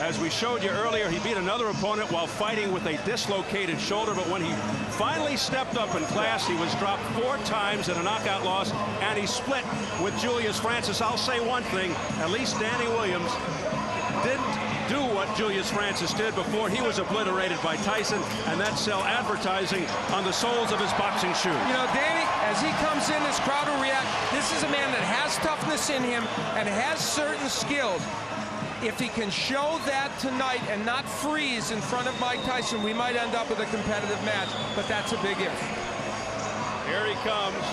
As we showed you earlier, he beat another opponent while fighting with a dislocated shoulder, but when he finally stepped up in class, he was dropped 4 times in a knockout loss, and he split with Julius Francis. I'll say one thing, at least Danny Williams didn't do what Julius Francis did before he was obliterated by Tyson, and that's sell advertising on the soles of his boxing shoes. You know, Danny, as he comes in, this crowd will react. This is a man that has toughness in him and has certain skills. If he can show that tonight and not freeze in front of Mike Tyson, we might end up with a competitive match, but that's a big if. Here he comes.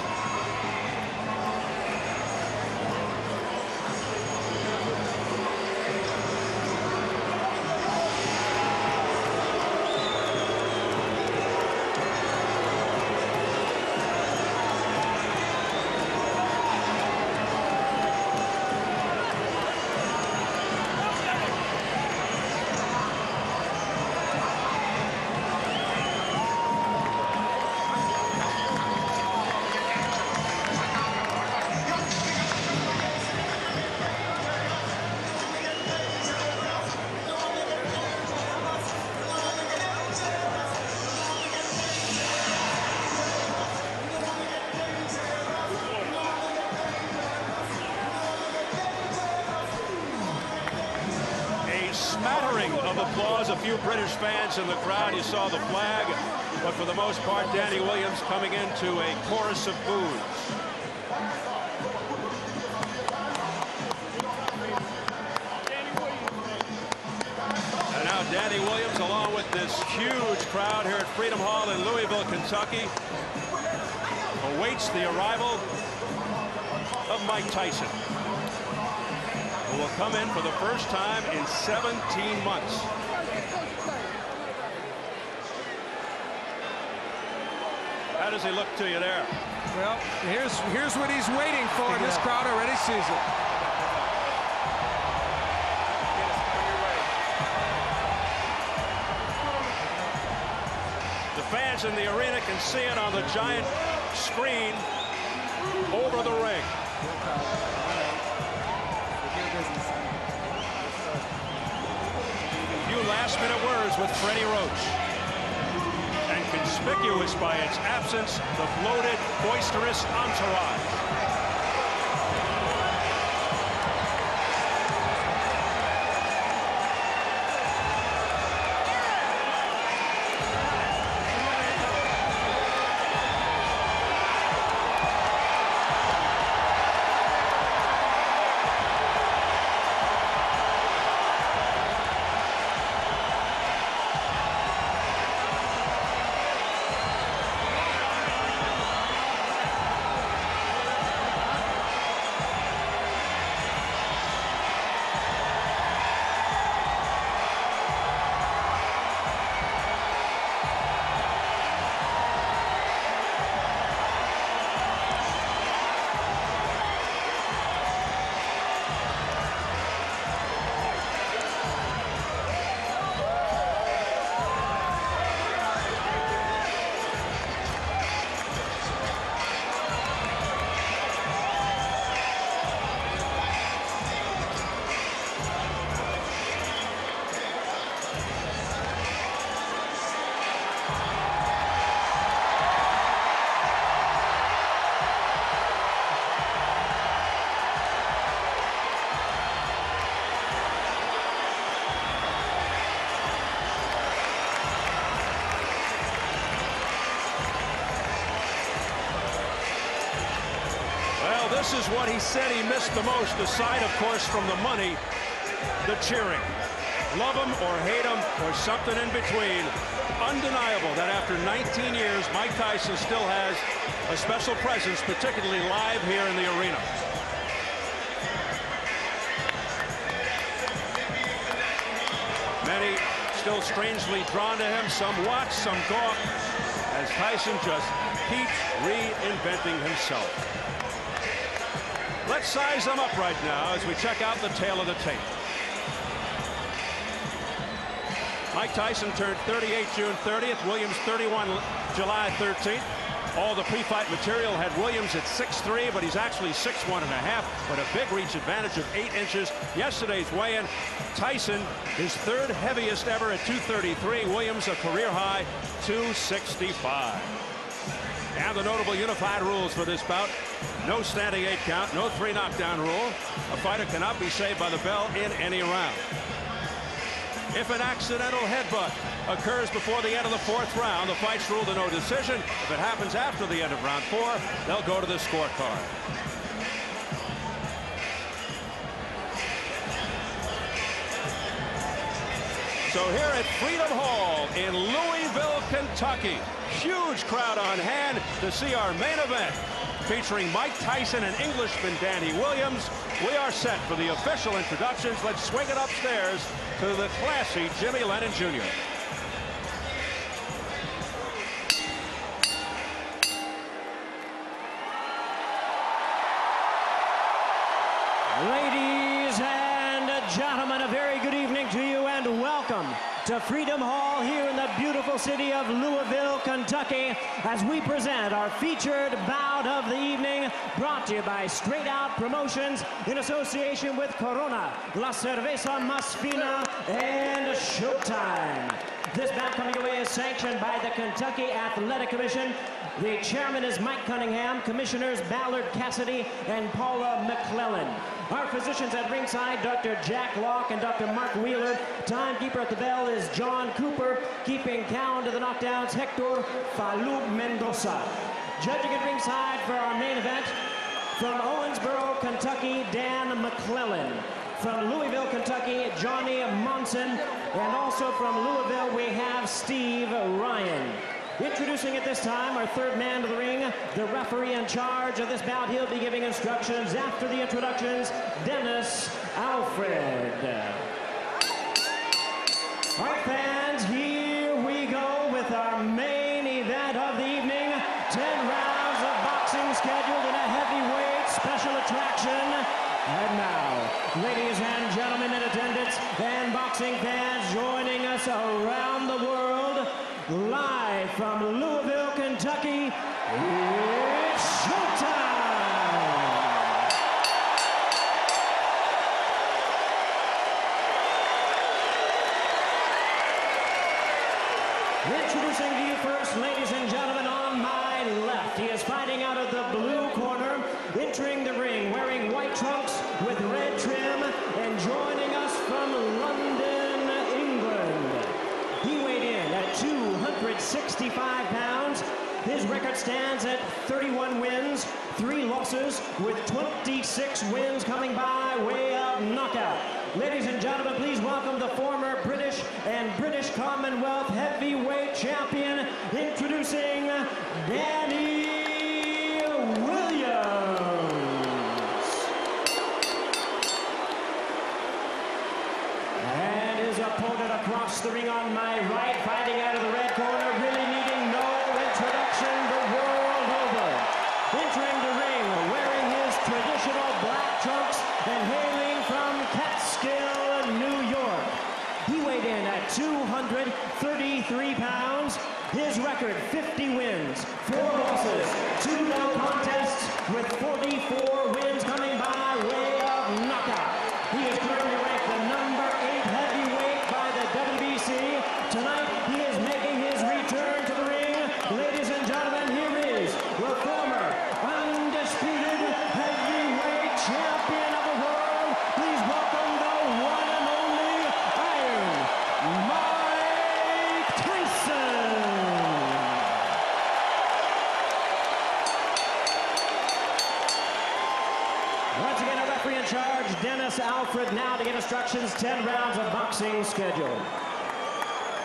Smattering of applause, a few British fans in the crowd. You saw the flag, but for the most part, Danny Williams coming into a chorus of boos. And now Danny Williams, along with this huge crowd here at Freedom Hall in Louisville, Kentucky, awaits the arrival of Mike Tyson, who will come in for the first time in 17 months. How does he look to you there? Well, here's what he's waiting for, and this crowd already sees it. The fans in the arena can see it on the giant screen over the ring. Last-minute words with Freddie Roach. And conspicuous by its absence, the bloated, boisterous entourage. This is what he said he missed the most, aside, of course, from the money, the cheering. Love him or hate him or something in between. Undeniable that after 19 years, Mike Tyson still has a special presence, particularly live here in the arena. Many still strangely drawn to him. Some watch, some gawk, as Tyson just keeps reinventing himself. Let's size them up right now as we check out the tail of the tape. Mike Tyson turned 38 June 30th. Williams 31 July 13th. All the pre-fight material had Williams at 6'3", but he's actually 6'1.5", but a big reach advantage of 8 inches. Yesterday's weigh-in, Tyson, his third heaviest ever at 233. Williams, a career high, 265. And the notable unified rules for this bout: no standing 8 count, no 3 knockdown rule. A fighter cannot be saved by the bell in any round. If an accidental headbutt occurs before the end of the 4th round, the fight's ruled a no decision. If it happens after the end of round 4, they'll go to the scorecard. So here at Freedom Hall in Louisville, Kentucky, huge crowd on hand to see our main event, featuring Mike Tyson and Englishman Danny Williams. We are set for the official introductions. Let's swing it upstairs to the classy Jimmy Lennon Jr. Ladies and gentlemen, a very good evening to you and welcome to Freedom Hall here in the beautiful city of Louisville, Kentucky, as we present our featured bout of the evening, brought to you by Straight Out Promotions in association with Corona, La Cerveza Más Fina, and Showtime. This bout coming away is sanctioned by the Kentucky Athletic Commission. The chairman is Mike Cunningham, commissioners Ballard Cassidy and Paula McClellan. Our physicians at ringside, Dr. Jack Locke and Dr. Mark Wheeler. Timekeeper at the bell is John Cooper. Keeping count of the knockdowns, Hector Falub Mendoza. Judging at ringside for our main event, from Owensboro, Kentucky, Dan McClellan. From Louisville, Kentucky, Johnny Monson. And also from Louisville, we have Steve Ryan. Introducing at this time our third man to the ring, the referee in charge of this bout. He'll be giving instructions after the introductions, Dennis Alfred. All right, fans, here we go with our main event of the evening. 10 rounds of boxing scheduled in a heavyweight special attraction. And now, ladies and gentlemen in attendance and boxing fans joining us around the world, live from Louisville, Kentucky, it's showtime! Introducing to you first, ladies and gentlemen, on my left, he is fighting out of the blue corner, entering the ring, wearing white trunks with red trim, and joining us from London, England. He weighed in at 265 pounds. His record stands at 31 wins, 3 losses, with 26 wins coming by way of knockout. Ladies and gentlemen, please welcome the former British and British Commonwealth heavyweight champion, introducing Danny Williams. And his opponent across the ring on my right, fighting out of the red corner, really needing no introduction the world over. Entering the ring, wearing his traditional black trunks and hailing from Catskill, New York. He weighed in at 233 pounds. His record, 50 wins, 4 losses, 2 no contests, with 44 wins coming by way of knockout. He is currently ranked the number 8 heavyweight by the WBC. Tonight, he is making his return to the ring. Ladies and gentlemen, here is the former undisputed heavyweight champion of the world. Please welcome the one and only Iron Mike Tyson. Once again, a referee in charge, Dennis Alfred, now to give instructions. 10 rounds of boxing scheduled.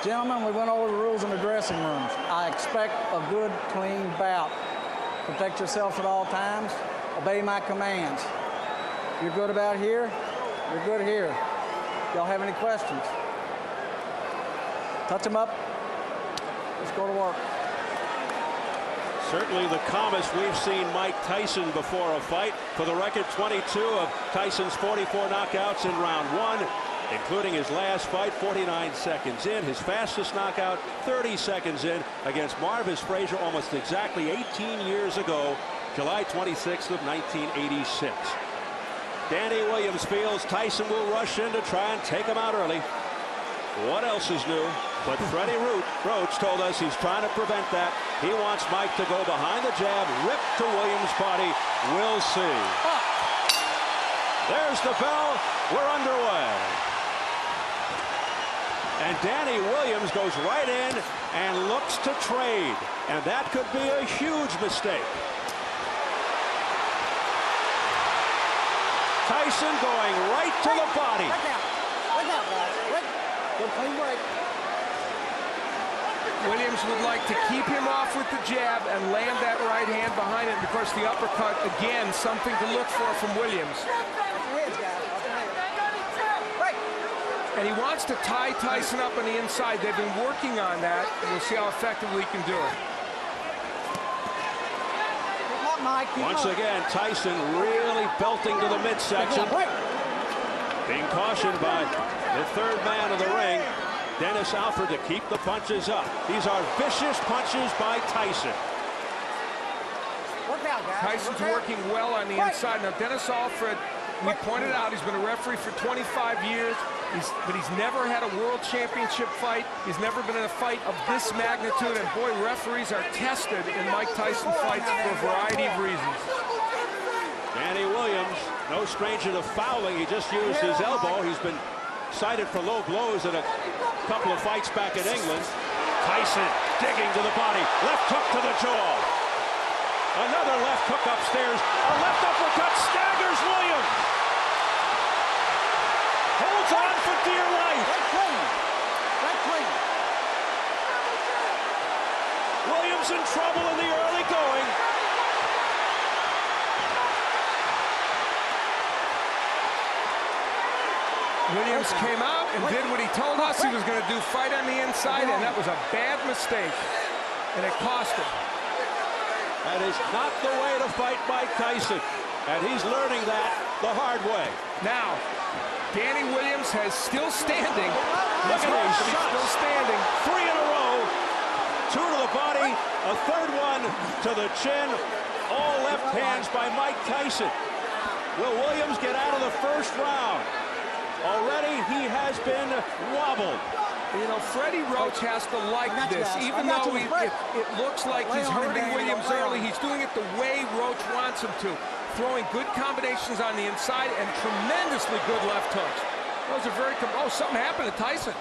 Gentlemen, we went over the rules in the dressing rooms. I expect a good, clean bout. Protect yourself at all times. Obey my commands. You're good about here, you're good here. Y'all have any questions? Touch them up. Let's go to work. Certainly the calmest we've seen Mike Tyson before a fight. For the record, 22 of Tyson's 44 knockouts in round 1. including his last fight 49 seconds in, his fastest knockout 30 seconds in against Marvis Frazier almost exactly 18 years ago, July 26th of 1986. Danny Williams feels Tyson will rush in to try and take him out early. What else is new? But Freddie Roach told us he's trying to prevent that. He wants Mike to go behind the jab, rip to Williams' body. We'll see. There's the bell. We're underway. And Danny Williams goes right in and looks to trade. And that could be a huge mistake. Tyson going right to the body. Break out, guys. Good clean break. Williams would like to keep him off with the jab and land that right hand behind it. And of course, the uppercut, again, something to look for from Williams. And he wants to tie Tyson up on the inside. They've been working on that, and we'll see how effectively he can do it. Once again, Tyson really belting to the midsection. Being cautioned by the third man of the ring, Dennis Alford, to keep the punches up. These are vicious punches by Tyson. Tyson's working well on the inside. Now, Dennis Alford, we pointed out, he's been a referee for 25 years, but he's never had a world championship fight. He's never been in a fight of this magnitude, and boy, referees are tested in Mike Tyson fights for a variety of reasons. Danny Williams, no stranger to fouling. He just used his elbow. He's been cited for low blows in a couple of fights back in England. Tyson digging to the body. Left hook to the jaw. Another left hook upstairs. A left uppercut staggers Williams. Holds on for dear life. Williams in trouble in the early going. Williams came out and did what he told us he was going to do, fight on the inside, and that was a bad mistake, and it cost him. That is not the way to fight Mike Tyson, and he's learning that the hard way. Now, Danny Williams has still standing. Look at those shots. Still standing. 3 in a row. 2 to the body, a third one to the chin. All left hands by Mike Tyson. Will Williams get out of the first round? Already he has been wobbled. You know, Freddie Roach has to like this, even though it looks like he's hurting Williams early. He's doing it the way Roach wants him to, throwing good combinations on the inside and tremendously good left hooks. Those are very, oh, something happened to Tyson.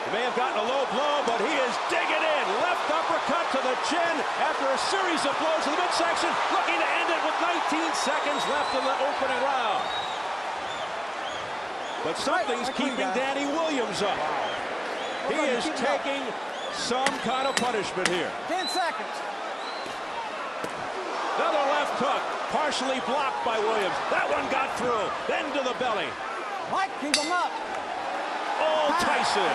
He may have gotten a low blow, but he is digging in. Left uppercut to the chin after a series of blows to the midsection, looking to end it with 19 seconds left in the opening round. But something's keeping Danny Williams up. He is taking some kind of punishment here. 10 seconds. Another left hook, partially blocked by Williams. That one got through, then to the belly. Mike, keep him up. Oh, Tyson.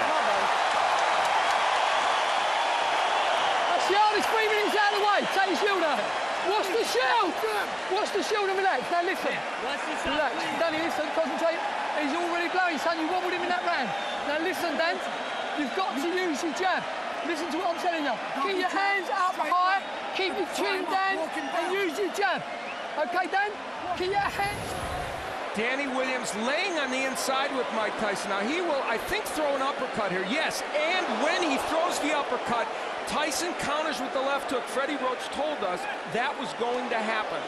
That's the hardest 3 minutes out of the way. Take your shield out. Watch the shield. Watch the shield and relax. Now listen. Relax. Danny, listen, concentrate. He's already blowing, son. You wobbled him in that round. Now listen, Dan. You've got to use your jab. Listen to what I'm telling you. Keep your hands up high. Keep your chin down and use your jab. Okay, Dan? Keep your hands. Danny Williams laying on the inside with Mike Tyson. Now he will, I think, throw an uppercut here. Yes, and when he throws the uppercut, Tyson counters with the left hook. Freddie Roach told us that was going to happen.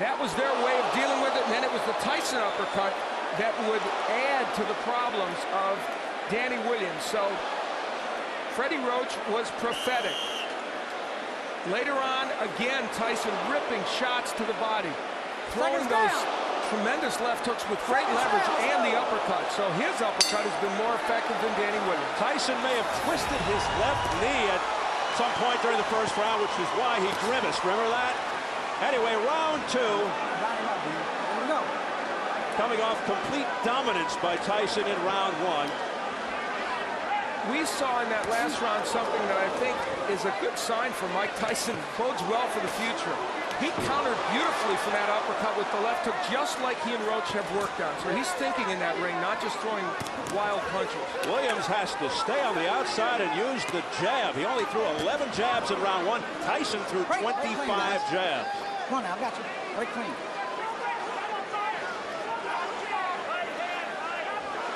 That was their way of dealing with it, and then it was the Tyson uppercut that would add to the problems of Danny Williams. So Freddie Roach was prophetic. Later on, again, Tyson ripping shots to the body, throwing those tremendous left hooks with great leverage and the uppercut. So his uppercut has been more effective than Danny Williams. Tyson may have twisted his left knee at some point during the first round, which is why he grimaced. Remember that? Anyway, round 2. Coming off complete dominance by Tyson in round 1. We saw in that last round something that I think is a good sign for Mike Tyson, bodes well for the future. He countered beautifully from that uppercut with the left hook, just like he and Roach have worked on. So he's thinking in that ring, not just throwing wild punches. Williams has to stay on the outside and use the jab. He only threw 11 jabs in round 1. Tyson threw 25 jabs. Come on now, I got you. Break clean.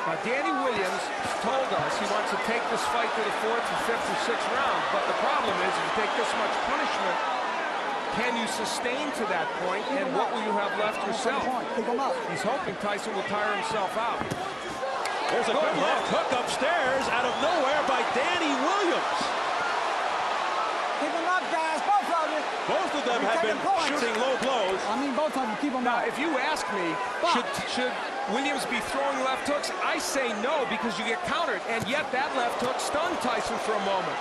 Now, Danny Williams told us he wants to take this fight to the 4th or 5th or 6th round, but the problem is if you take this much punishment, can you sustain to that point, and what will you have left yourself? He's hoping Tyson will tire himself out. There's a good left hook upstairs out of nowhere by Danny Williams. Keep them up, guys, both of you. Both of them have been shooting low blows. I mean, both of you, keep them Now, up. if you ask me, should Williams be throwing left hooks? I say no, because you get countered, and yet that left hook stunned Tyson for a moment.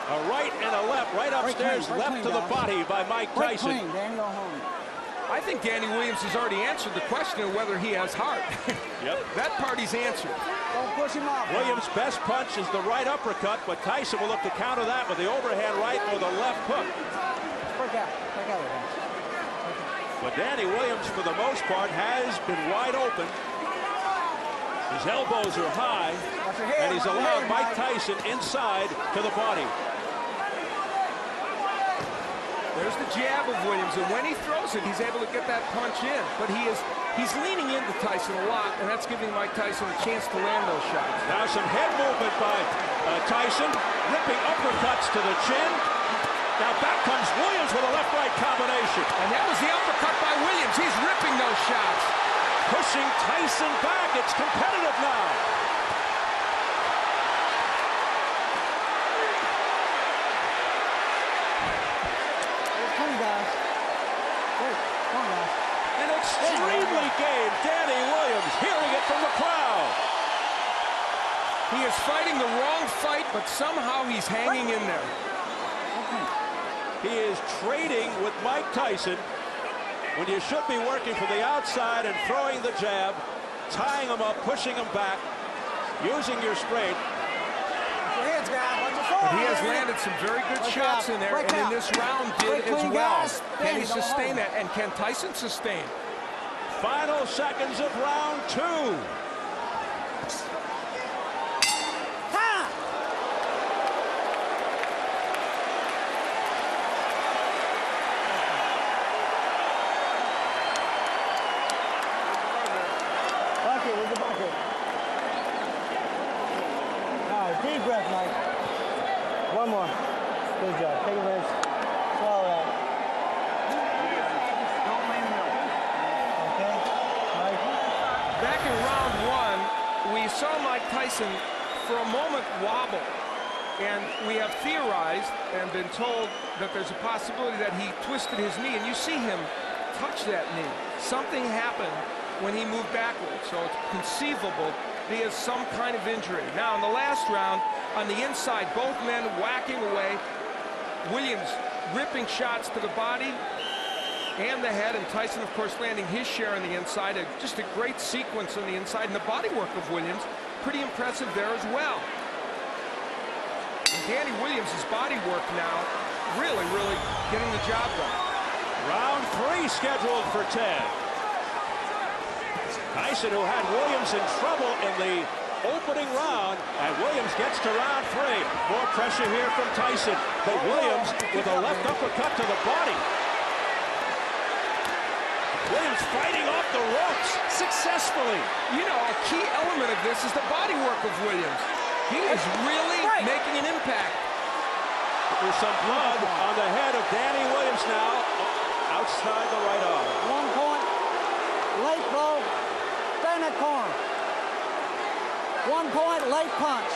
A right and a left, right upstairs, left to the body by Mike Tyson. Clean, Danny, go home. I think Danny Williams has already answered the question of whether he has heart. Yep. That party's answered. Don't push him off. Williams' best punch is the right uppercut, but Tyson will look to counter that with the overhand right or the left hook. Break out. Break out of there. But Danny Williams, for the most part, has been wide open. His elbows are high, and he's allowed Mike Tyson inside to the body. There's the jab of Williams, and when he throws it, he's able to get that punch in. But he's leaning into Tyson a lot, and that's giving Mike Tyson a chance to land those shots. Now some head movement by Tyson, ripping uppercuts to the chin. Now back comes Williams with a left-right combination. And that was the uppercut by Williams. He's ripping those shots. Pushing Tyson back. It's competitive now. An extremely game Danny Williams, hearing it from the crowd. He is fighting the wrong fight, but somehow he's hanging in there. He is trading with Mike Tyson when you should be working from the outside and throwing the jab, tying him up, pushing him back, using your strength. But he has landed some very good shots in there, and in this round did as well. Can he sustain that, and can Tyson sustain? Final seconds of round 2. Deep breath, Mike. One more. Good job. Take a rest. Swallow that. Don't blame me. Okay? Mike? Back in round 1, we saw Mike Tyson for a moment wobble. And we have theorized and been told that there's a possibility that he twisted his knee. And you see him touch that knee. Something happened when he moved backwards. So it's conceivable he has some kind of injury. Now, in the last round, on the inside, both men whacking away. Williams ripping shots to the body and the head, and Tyson, of course, landing his share on the inside. Just a great sequence on the inside, and the body work of Williams, pretty impressive there as well. And Danny Williams' body work now, really getting the job done. Round 3 scheduled for 10. Tyson, who had Williams in trouble in the opening round, and Williams gets to round 3. More pressure here from Tyson, but Williams with a left uppercut to the body. Williams fighting off the ropes successfully. You know, a key element of this is the body work of Williams. He is really making an impact. There's some blood on the head of Danny Williams now, outside the right arm. 1 point, late blow, stay in that corner. 1 point, late punch.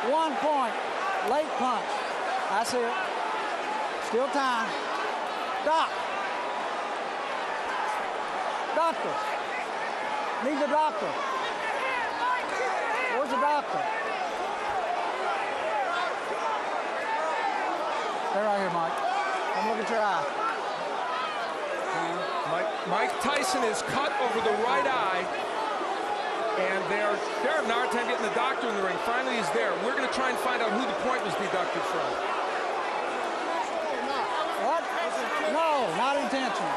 1 point, late punch. That's it. Still time. Doc. Doctor. Need the doctor. Where's the doctor? They're right here, Mike. Come look at your eye. Mike Tyson is cut over the right eye, and they're having a hard time getting the doctor in the ring. Finally, he's there. We're going to try and find out who the point was deducted from. What? Not intentional.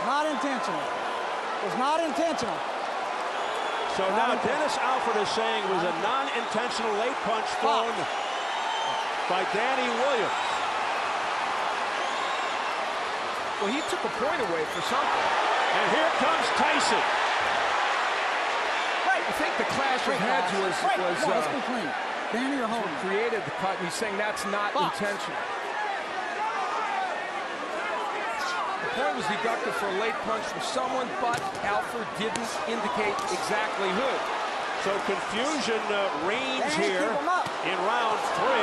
Not intentional. It was not intentional. So now Dennis Alford is saying it was a non-intentional late punch thrown by Danny Williams. Well, he took a point away for something. And here comes Tyson. I think the clash of heads was let's be clean. Danny or Holden created the cut, and he's saying that's not intentional. The point was deducted for a late punch from someone, but Alford didn't indicate exactly who. So confusion reigns here in round 3.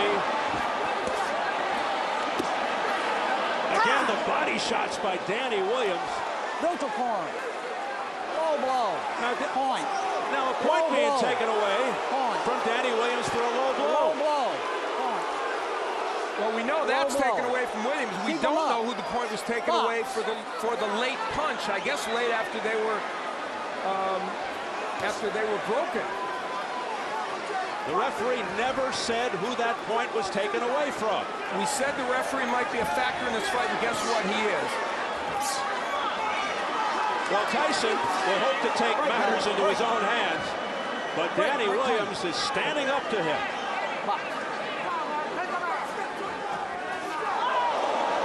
Again, the body shots by Danny Williams. neutral corner. Low blow. Point. Now a point being taken away from Danny Williams for a low blow. Low blow. Point. Well, we know that's taken away from Williams. We don't know who the point was taken away for the late punch. I guess late after they were broken. The referee never said who that point was taken away from. We said the referee might be a factor in this fight, and guess what? He is. Well, Tyson will hope to take matters into his own hands, but Danny Williams is standing up to him.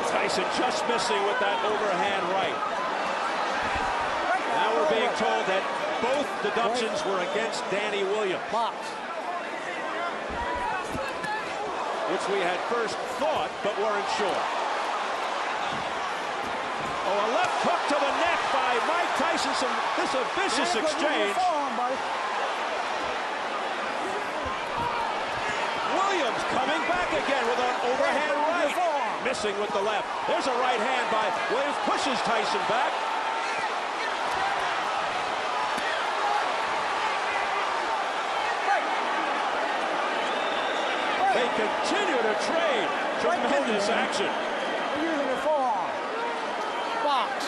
Tyson just missing with that overhand right. Now we're being told that both deductions were against Danny Williams, which we had first thought but weren't sure. Oh, a left hook to the neck by Mike Tyson. This is a vicious exchange. Williams coming back again with an overhand right. Missing with the left. There's a right hand by Williams. Pushes Tyson back. They continue to trade. Tremendous action. Using the forearm. Box.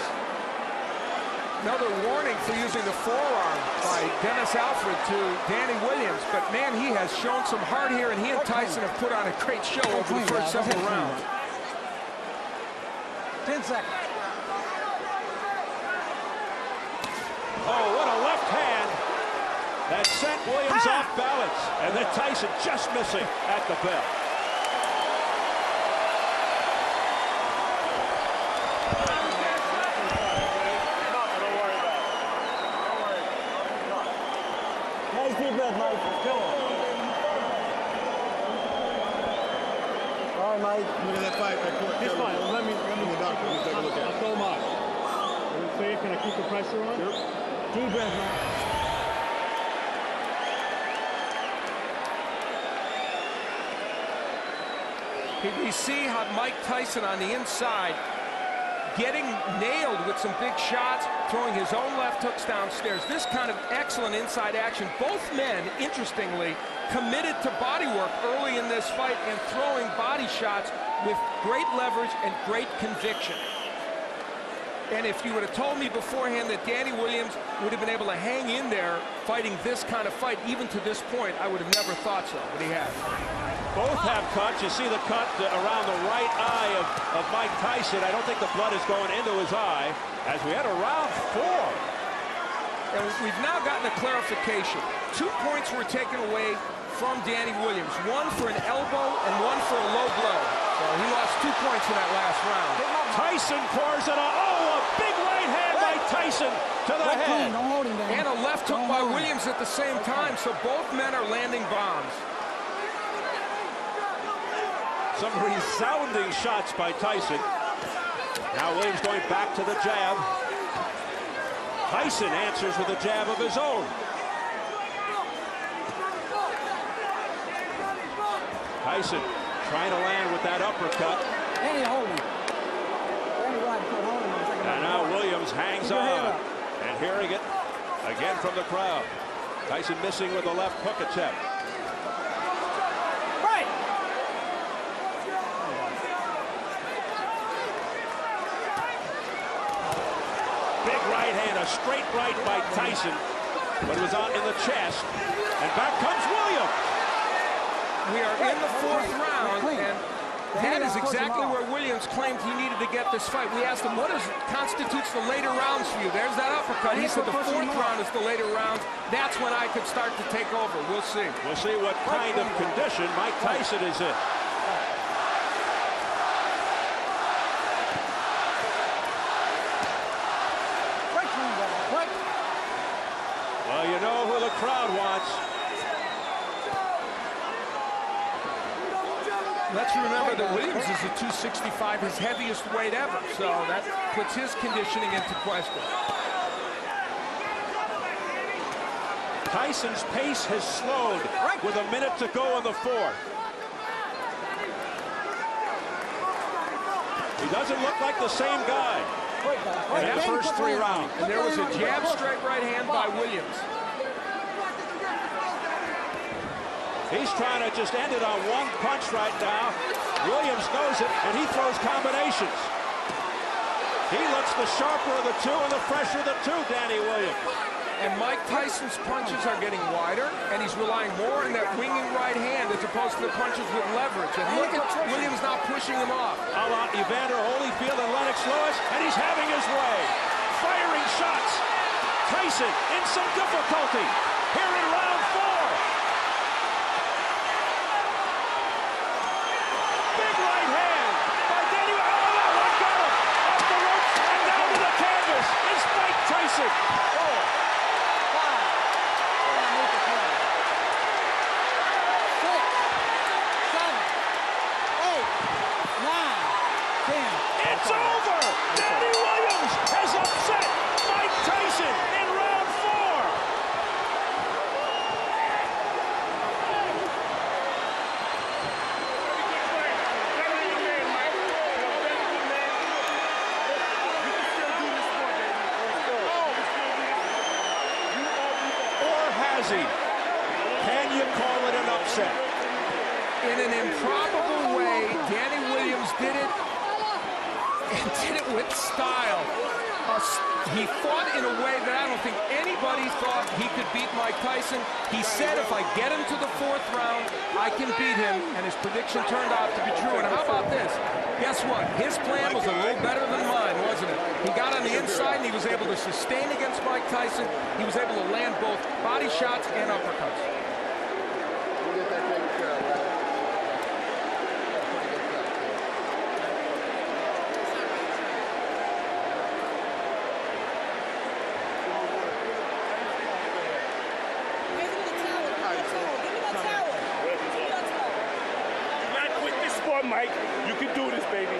Another warning for using the forearm by Dennis Alford to Danny Williams. But, man, he has shown some heart here, and he and Tyson have put on a great show over the first several rounds. 10 seconds. Oh, what a left hand. That sent Williams off balance. And then Tyson just missing at the bell. Nice deep breath, Mike. Go on. All right, Mike. Look at that fight right court. He's fine. Let me the doctor. Let me take a look at it. I'll throw him out. So can I keep the pressure on? Sure. Deep breath, Mike. We see how Mike Tyson on the inside getting nailed with some big shots, throwing his own left hooks downstairs. This kind of excellent inside action. Both men, interestingly, committed to body work early in this fight and throwing body shots with great leverage and great conviction. And if you would have told me beforehand that Danny Williams would have been able to hang in there fighting this kind of fight, even to this point, I would have never thought so, but he has. Both have cuts. You see the cut around the right eye of Mike Tyson. I don't think the blood is going into his eye as we had a round 4. And we've now gotten a clarification. 2 points were taken away from Danny Williams. One for an elbow and one for a low blow. So he lost 2 points in that last round. Tyson pours it on. Oh, a big right hand by Tyson to the head. Don't hold him down. And a left hook by Williams at the same time. So both men are landing bombs. Some resounding shots by Tyson. Now Williams going back to the jab. Tyson answers with a jab of his own. Tyson trying to land with that uppercut. Danny, hold him. Danny, right foot, hold him. And now Williams hangs on. And hearing it again from the crowd. Tyson missing with a left hook attempt. A straight right by Tyson, but it was out in the chest, and back comes Williams. We are in the 4th round, and That is exactly where Williams claimed he needed to get this fight. We asked him, what constitutes the later rounds for you? There's that uppercut. He said the 4th round is the later rounds. That's when I could start to take over. We'll see. We'll see what kind of condition Mike Tyson is in. Well, you know who the crowd wants. Let's remember that Williams is at 265, his heaviest weight ever, so that puts his conditioning into question. Tyson's pace has slowed with a minute to go in the 4th. He doesn't look like the same guy in that first 3 rounds. And there was a jab straight right hand by Williams. He's trying to just end it on 1 punch right now. Williams knows it, and he throws combinations. He looks the sharper of the 2 and the fresher of the 2, Danny Williams. And Mike Tyson's punches are getting wider, and he's relying more on that winging right hand as opposed to the punches with leverage. And look at Williams not pushing him off. A la Evander Holyfield and Lennox Lewis, and he's having his way. Firing shots. Tyson in some difficulty here in round 4. Big right hand by Danny. Oh, that one got him. Off the ropes and down to the canvas. It's Mike Tyson. 10. It's over! Danny Williams has upset Mike Tyson in round 4. Or has he? Can you call it an upset? In an improbable way, Danny Williams did it, and did it with style. He fought in a way that I don't think anybody thought he could beat Mike Tyson. He said, if I get him to the 4th round, I can beat him, and his prediction turned out to be true. And how about this? Guess what? His plan was a little better than mine, wasn't it? He got on the inside, and he was able to sustain against Mike Tyson. He was able to land both body shots and uppercuts. Mike, you can do this, baby.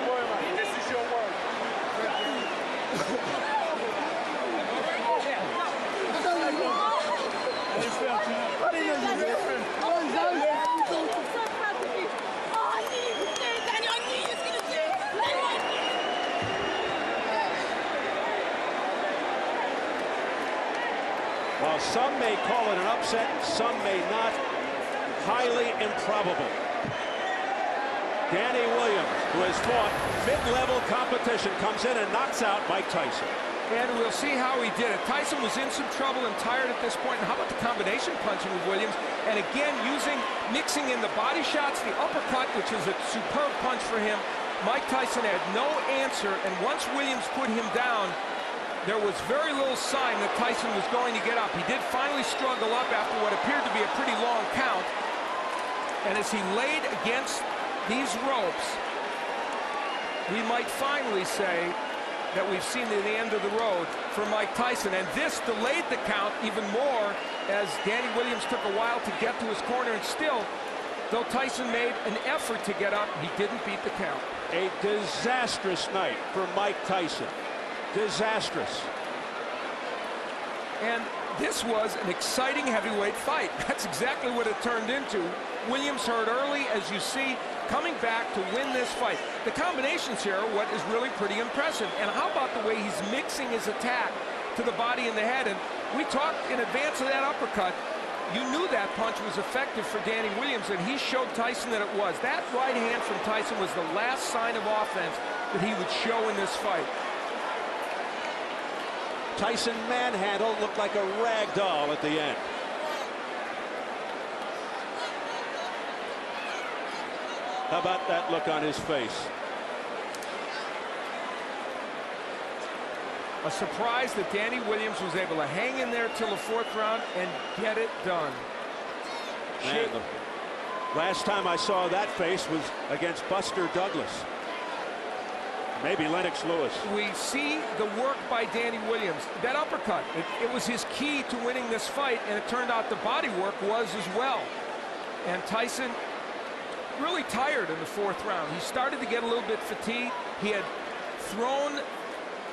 This is your word. While some may call it an upset, some may not. Highly improbable. Danny Williams, who has fought mid-level competition, comes in and knocks out Mike Tyson. And we'll see how he did it. Tyson was in some trouble and tired at this point. And how about the combination punching with Williams? And again, mixing in the body shots, the uppercut, which is a superb punch for him. Mike Tyson had no answer, and once Williams put him down, there was very little sign that Tyson was going to get up. He did finally struggle up after what appeared to be a pretty long count. And as he laid against these ropes, we might finally say that we've seen the end of the road for Mike Tyson. And this delayed the count even more as Danny Williams took a while to get to his corner. And still, though Tyson made an effort to get up, he didn't beat the count. A disastrous night for Mike Tyson. Disastrous. And this was an exciting heavyweight fight. That's exactly what it turned into. Williams hurt early, as you see, coming back to win this fight. The combinations here are what is really pretty impressive. And how about the way he's mixing his attack to the body and the head? And we talked in advance of that uppercut. You knew that punch was effective for Danny Williams, and he showed Tyson that it was. That right hand from Tyson was the last sign of offense that he would show in this fight. Tyson manhandled, looked like a rag doll at the end. How about that look on his face? A surprise that Danny Williams was able to hang in there till the 4th round and get it done. Man, the last time I saw that face was against Buster Douglas. Maybe Lennox Lewis. We see the work by Danny Williams. That uppercut, it was his key to winning this fight, and it turned out the body work was as well. And Tyson really tired in the 4th round. He started to get a little bit fatigued. He had thrown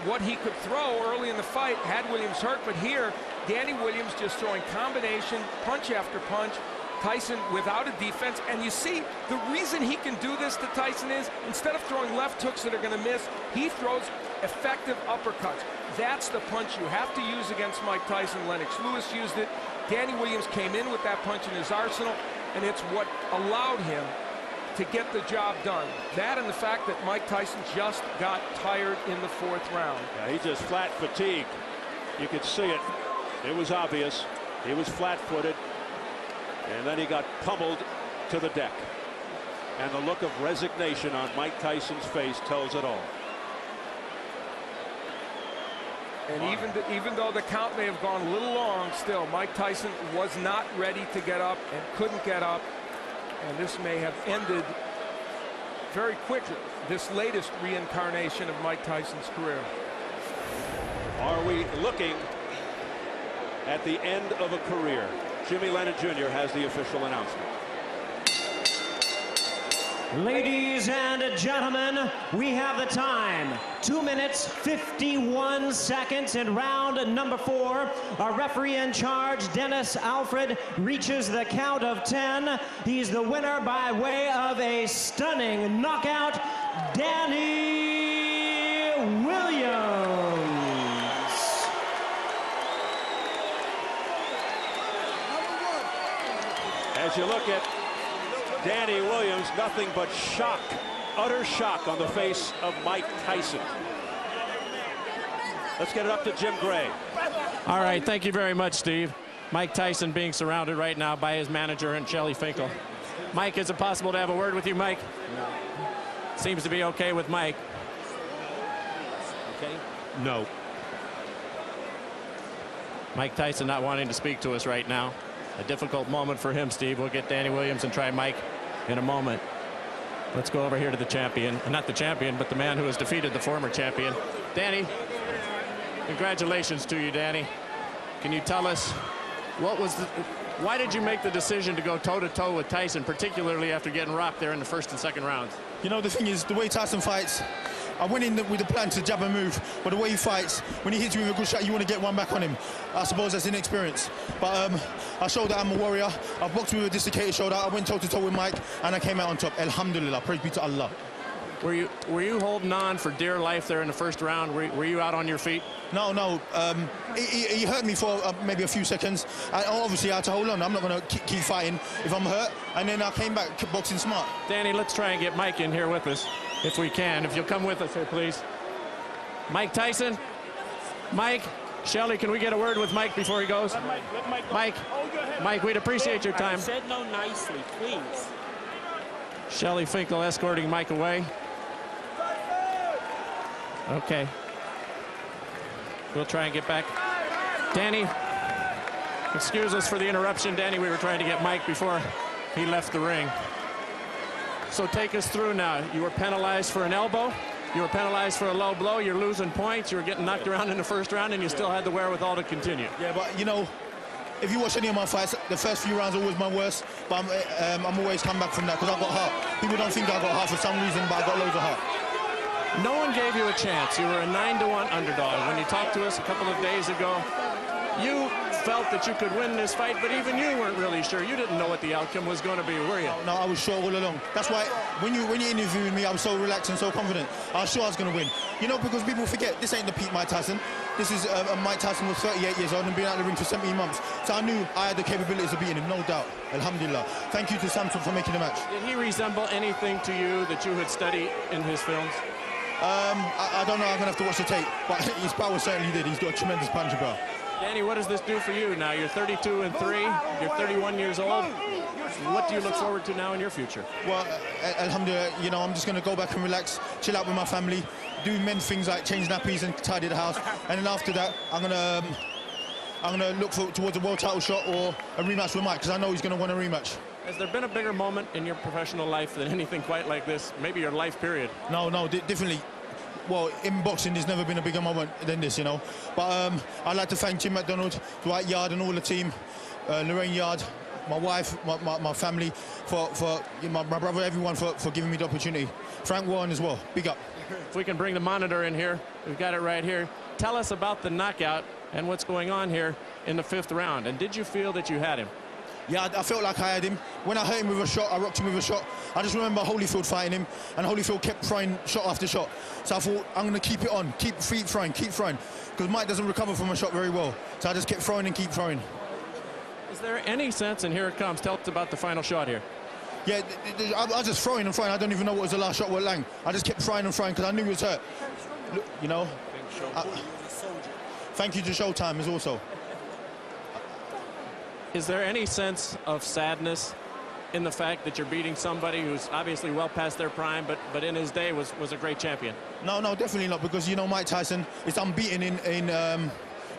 what he could throw early in the fight, had Williams hurt, but here, Danny Williams just throwing combination, punch after punch. Tyson without a defense, and you see the reason he can do this to Tyson is instead of throwing left hooks that are going to miss, he throws effective uppercuts. That's the punch you have to use against Mike Tyson. Lennox Lewis used it. Danny Williams came in with that punch in his arsenal, and it's what allowed him to get the job done. That and the fact that Mike Tyson just got tired in the 4th round. Yeah, he just flat fatigued. You could see it. It was obvious. He was flat-footed. And then he got pummeled to the deck. And the look of resignation on Mike Tyson's face tells it all. And even though the count may have gone a little long, still, Mike Tyson was not ready to get up and couldn't get up. And this may have ended very quickly, this latest reincarnation of Mike Tyson's career. Are we looking at the end of a career? Jimmy Lennon Jr. has the official announcement. Ladies and gentlemen, we have the time. 2 minutes, 51 seconds in round number 4. Our referee in charge, Dennis Alfred, reaches the count of 10. He's the winner by way of a stunning knockout, Danny Williams. As you look at Danny Williams, nothing but shock, utter shock on the face of Mike Tyson. Let's get it up to Jim Gray. All right, thank you very much, Steve. Mike Tyson being surrounded right now by his manager and Shelly Finkel. Mike, is it possible to have a word with you, Mike? No. Seems to be okay with Mike. Okay. No. Mike Tyson not wanting to speak to us right now. A difficult moment for him, Steve. We'll get Danny Williams and try Mike in a moment. Let's go over here to the champion. Not the champion, but the man who has defeated the former champion. Danny, congratulations to you, Danny. Can you tell us why did you make the decision to go toe-to-toe with Tyson, particularly after getting rocked there in the 1st and 2nd rounds? You know, the thing is, the way Tyson fights, I went in with the plan to jab and move, but the way he fights, when he hits you with a good shot, you want to get one back on him. I suppose that's inexperience. But I showed that I'm a warrior. I've boxed with a dislocated shoulder. I went toe-to-toe with Mike, and I came out on top. Alhamdulillah. Praise be to Allah. Were you holding on for dear life there in the 1st round? Were you out on your feet? No. He hurt me for maybe a few seconds. Obviously, I had to hold on. I'm not going to keep fighting if I'm hurt. And then I came back boxing smart. Danny, let's try and get Mike in here with us, if we can. If you'll come with us here, please. Mike Tyson. Mike, Shelly, can we get a word with Mike before he goes? Mike, we'd appreciate your time. I said no nicely, please. Shelly Finkel escorting Mike away. Okay. We'll try and get back. Danny, excuse us for the interruption. Danny, we were trying to get Mike before he left the ring. So take us through now. You were penalized for an elbow. You were penalized for a low blow. You're losing points. You were getting knocked around in the 1st round, and you still had the wherewithal to continue. Yeah, but, you know, if you watch any of my fights, the first few rounds are always my worst, but I'm always come back from that because I've got heart. People don't think I got heart for some reason, but I got loads of heart. No one gave you a chance. You were a 9-1 underdog. When you talked to us a couple of days ago, you felt that you could win this fight, but even you weren't really sure. You didn't know what the outcome was going to be, were you? No, I was sure all along. That's why when you interviewed me, I was so relaxed and so confident. I was sure I was going to win. You know, because people forget, this ain't the peak Mike Tyson. This is Mike Tyson was 38 years old and been out of the ring for 17 months. So I knew I had the capabilities of beating him, no doubt. Alhamdulillah. Thank you to Samson for making the match. Did he resemble anything to you that you had studied in his films? I don't know. I'm going to have to watch the tape. But his power certainly did. He's got a tremendous punch power. Danny, what does this do for you now? You're 32-3. You're 31 years old. What do you look forward to now in your future? Well, alhamdulillah, you know, I'm just going to go back and relax, chill out with my family, do men things like change nappies and tidy the house. And then after that, I'm going to look towards a world title shot or a rematch with Mike, because I know he's going to want a rematch. Has there been a bigger moment in your professional life than anything quite like this? Maybe your life period? No, definitely. Well, in boxing, there's never been a bigger moment than this, you know. But I'd like to thank Jim McDonald, Dwight Yard, and all the team, Lorraine Yard, my wife, my family, for my brother, everyone for giving me the opportunity. Frank Warren as well. Big up. If we can bring the monitor in here, we've got it right here. Tell us about the knockout and what's going on here in the 5th round. And did you feel that you had him? Yeah, I felt like I had him. When I hit him with a shot, I rocked him with a shot. I just remember Holyfield fighting him, and Holyfield kept throwing shot after shot. So I thought, I'm going to keep it on, keep throwing, because Mike doesn't recover from a shot very well. So I just kept throwing and keep throwing. Is there any sense, and here it comes, tell us about the final shot here. Yeah, I was just throwing and throwing. I don't even know what was the last shot with Lang. I just kept throwing and throwing because I knew he was hurt. Look, you know. Thank you to Showtime as also. Is there any sense of sadness in the fact that you're beating somebody who's obviously well past their prime, but in his day was a great champion? No, definitely not, because, you know, Mike Tyson is unbeaten in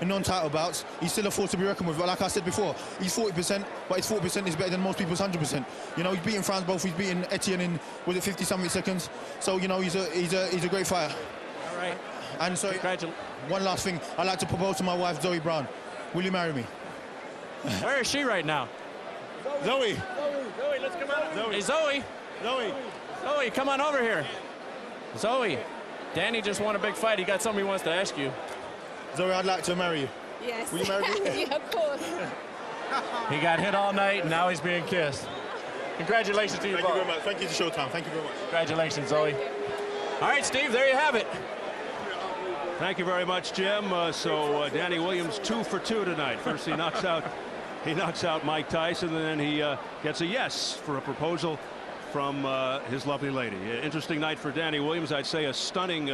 non-title bouts. He's still a force to be reckoned with. But like I said before, he's 40%, but his 40% is better than most people's 100%. You know, he's beaten France both. He's beaten Etienne in, was it 50-something seconds? So, you know, he's a great fighter. All right. And so, one last thing. I'd like to propose to my wife, Zoe Brown. Will you marry me? Where is she right now? Zoe, let's come on. Hey, Zoe, come on over here. Zoe, Danny just won a big fight. He got something he wants to ask you. Zoe, I'd like to marry you. Yes. Will you marry me? Yeah, of course. He got hit all night, and now he's being kissed. Congratulations to you both. Thank you very much. Thank you to Showtime. Thank you very much. Congratulations, Zoe. All right, Steve, there you have it. Thank you very much, Jim. So Danny Williams 2 for 2 tonight. First he knocks out Mike Tyson, and then he gets a yes for a proposal from his lovely lady. Interesting night for Danny Williams. I'd say a stunning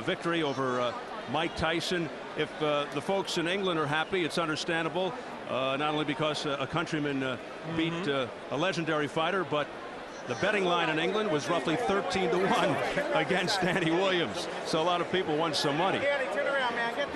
victory over Mike Tyson. If the folks in England are happy, it's understandable. Not only because a countryman beat a legendary fighter, but the betting line in England was roughly 13-1 against Danny Williams. So a lot of people won some money.